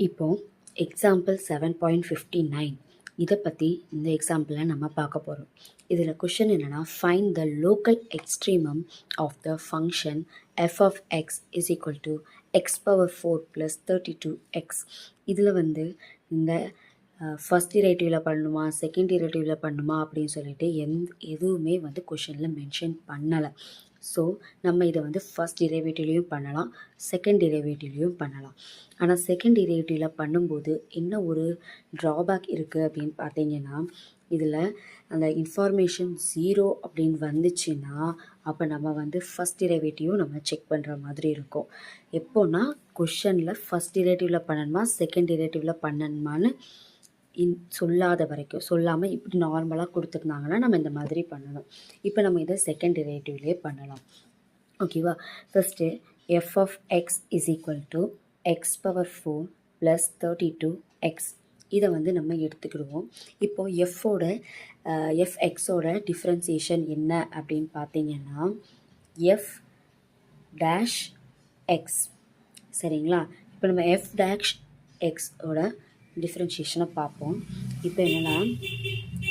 இப்போ எக்ஸாம்பிள் 7.59 இதை பற்றி இந்த எக்ஸாம்பிளில் நம்ம பார்க்க போகிறோம். இதில் கொஷின் என்னென்னா, find the local extremum of the function F of X is equal to X power 4 plus 32x. இதில் வந்து இந்த ஃபஸ்ட் டிரைவேட்டிவில் பண்ணணுமா செகண்ட் டிரைவேட்டிவில் பண்ணணுமா அப்படின்னு சொல்லிட்டு எதுவுமே வந்து கொஷினில் மென்ஷன் பண்ணலை. ஸோ நம்ம இதை வந்து ஃபஸ்ட் டிரைவேட்டிவ்லேயும் பண்ணலாம், செகண்ட் டிரைவேட்டிவ்லேயும் பண்ணலாம். ஆனால் செகண்ட் டிரைவேட்டிவில் பண்ணும்போது என்ன ஒரு ட்ராபேக் இருக்குது அப்படின்னு பார்த்தீங்கன்னா, இதில் அந்த இன்ஃபார்மேஷன் 0 அப்படின்னு வந்துச்சுன்னா அப்போ நம்ம வந்து ஃபஸ்ட் டிரைவேட்டிவும் நம்ம செக் பண்ணுற மாதிரி இருக்கும். எப்போன்னா கொஷனில் ஃபஸ்ட் டிரைவேட்டிவில் பண்ணணுமா செகண்ட் டிரைவேட்டிவில் பண்ணணுமான்னு சொல்லாத வரைக்கும், சொல்லாமல் இப்படி நார்மலாக கொடுத்துருந்தாங்கன்னா நம்ம இந்த மாதிரி பண்ணணும். இப்போ நம்ம இதை செகண்ட் டிரைவேட்டிவ்லேயே பண்ணலாம். ஓகேவா? First F of X is equal to X power 4 plus 32x. இதை வந்து நம்ம எடுத்துக்கிடுவோம். இப்போது எஃப் எக்ஸோட டிஃப்ரென்சியேஷன் என்ன அப்படின்னு பார்த்தீங்கன்னா எஃப் டேஷ் எக்ஸ். சரிங்களா? இப்போ நம்ம எஃப் டேஷ் எக்ஸோட டிஃப்ரென்ஷியேஷனை பார்ப்போம். இப்போ என்னென்னா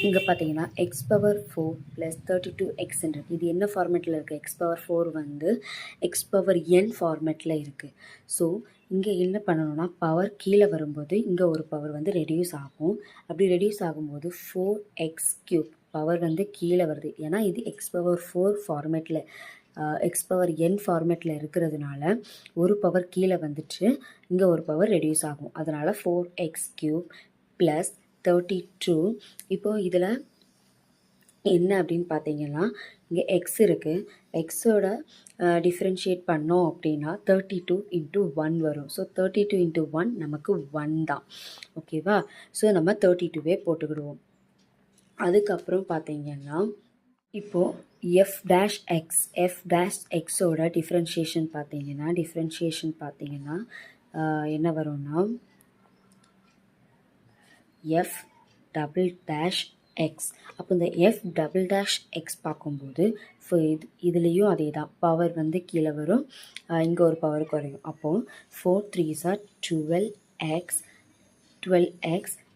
இங்கே பார்த்தீங்கன்னா எக்ஸ் பவர் 4 ப்ளஸ் 32xன்றது இது என்ன ஃபார்மேட்டில் இருக்குது? எக்ஸ் பவர் 4 வந்து எக்ஸ் பவர் என் ஃபார்மேட்டில் இருக்குது. ஸோ இங்கே என்ன பண்ணணும்னா பவர் கீழே வரும்போது இங்கே ஒரு பவர் வந்து ரெடியூஸ் ஆகும். அப்படி ரெடியூஸ் ஆகும்போது 4x³ பவர் வந்து கீழே வருது. ஏன்னா இது எக்ஸ் பவர் 4 ஃபார்மேட்டில் எக்ஸ் பவர் என் ஃபார்மேட்டில் இருக்கிறதுனால ஒரு பவர் கீழே வந்துட்டு இங்கே ஒரு பவர் ரெடியூஸ் ஆகும். அதனால் 4x³ ப்ளஸ் 32. இப்போது இதில் என்ன அப்படின்னு பார்த்தீங்கன்னா இங்கே எக்ஸ் இருக்குது. எக்ஸோட டிஃப்ரென்ஷியேட் பண்ணோம் அப்படின்னா 32 × 1 வரும். ஸோ 32 × 1 நமக்கு 1 தான். ஓகேவா? ஸோ நம்ம 32வே போட்டுக்கிடுவோம். அதுக்கப்புறம் பார்த்தீங்கன்னா இப்போது எஃப் டேஷ் எக்ஸோட டிஃப்ரென்ஷியேஷன் பார்த்தீங்கன்னா என்ன வரும்னா எஃப் டபுள் டேஷ் எக்ஸ். அப்போ இந்த எஃப் டபுள் டேஷ் எக்ஸ் பார்க்கும்போது இதுலேயும் அதே தான், பவர் வந்து கீழே வரும், இங்கே ஒரு பவர் குறையும். அப்போது 4 3s are 12x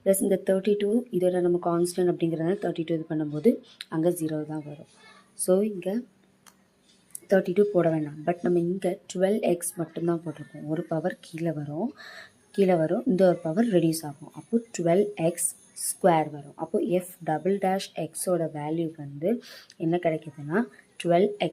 ப்ளஸ் இந்த 32 இதோட நம்ம கான்ஸ்டன்ட் அப்படிங்கிறதுனால 32 இது பண்ணும்போது அங்கே 0 தான் வரும். ஸோ இங்கே 32 போட வேண்டாம், பட் நம்ம இங்கே 12x மட்டும்தான் போட்டிருக்கோம். ஒரு பவர் கீழே வரும், இந்த ஒரு பவர் ரெடியூஸ் ஆகும். அப்போது 12x² வரும். அப்போது எஃப் டபுள் டேஷ் எக்ஸோட வேல்யூ வந்து என்ன கிடைக்குதுன்னா 12x